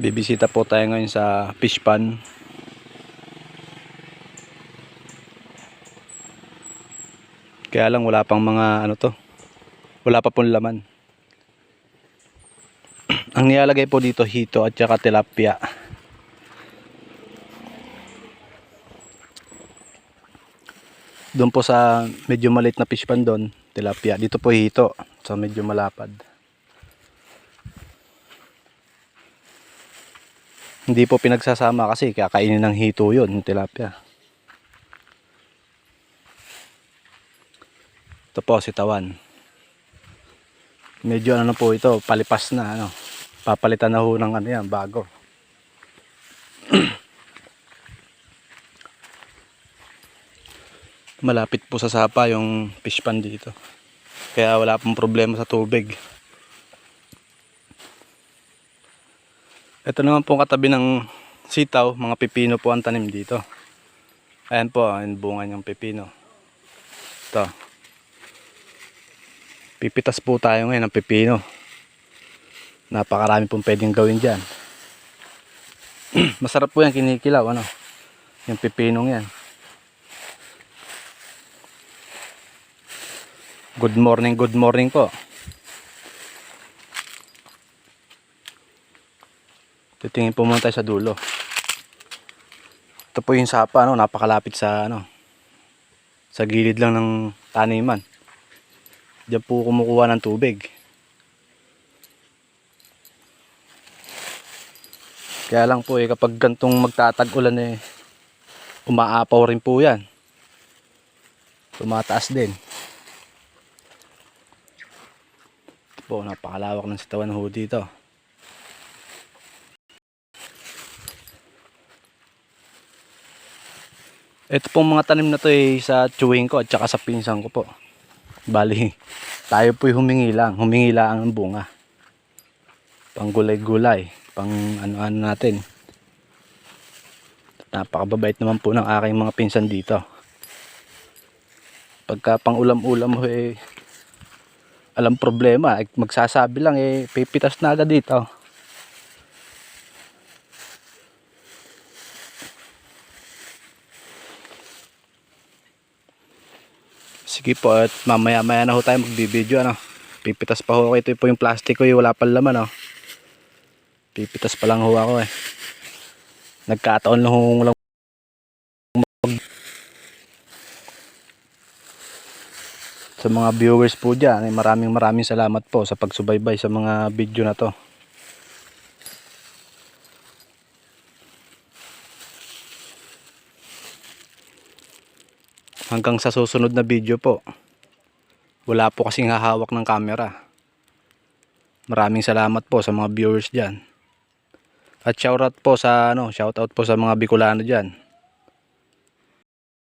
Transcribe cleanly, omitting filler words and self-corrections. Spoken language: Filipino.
Bibisita po tayo ngayon sa fish pond. Kaya lang wala pang mga ano to. Wala pa pong laman. Ang nilalagay po dito hito at saka tilapia. Doon po sa medyo maliit na fish pond doon, tilapia. Dito po hito sa medyo malapad. Hindi po pinagsasama kasi kakainin ng hito yun, yung tilapia. Ito po si tawan. Medyo ano po ito, palipas na ano. Papalitan na ho ng ano yan, bago. Malapit po sa sapa yung fish pond dito. Kaya wala pong problema sa tubig. Ito naman pong katabi ng sitaw, mga pipino po ang tanim dito. Ayan po, ang bunga niyang pipino. Ito. Pipitas po tayo ngayon ng pipino. Napakarami pong pwedeng gawin dyan. Masarap po yan, kinikilaw, ano? Yung pipinong yan. Good morning po. Titingin po muna tayo sa dulo. Ito po yung sapa, ano, napakalapit sa ano, sa gilid lang ng taniman. Diyan po kumukuha ng tubig. Kaya lang po kapag gantong magtatag-ulan umaapaw rin po yan. Tumataas din. Ito po, napakalawak ng sitawan ho dito. Ito pong mga tanim na to sa chewing ko at saka sa pinsan ko po. Bali, tayo po'y humingi lang ang bunga. Pang gulay-gulay, pang ano-ano natin. Napakababait naman po ng aking mga pinsan dito. Pagka pang ulam-ulam alam problema, magsasabi lang pipitas na agad dito. Sige po, at mamaya-maya na ho tayo magbibideo, ano. Pipitas pa ho ako. Ito po yung plastic ko, wala pa laman, oh. Pipitas pa lang ho ako Nagkataon lang ho sa mga viewers po dyan. Maraming salamat po sa pagsubaybay sa mga video na to. Hanggang sa susunod na video po. Wala po kasing hahawak ng camera. Maraming salamat po sa mga viewers dyan. At shoutout po sa shoutout po sa mga Bicolano dyan.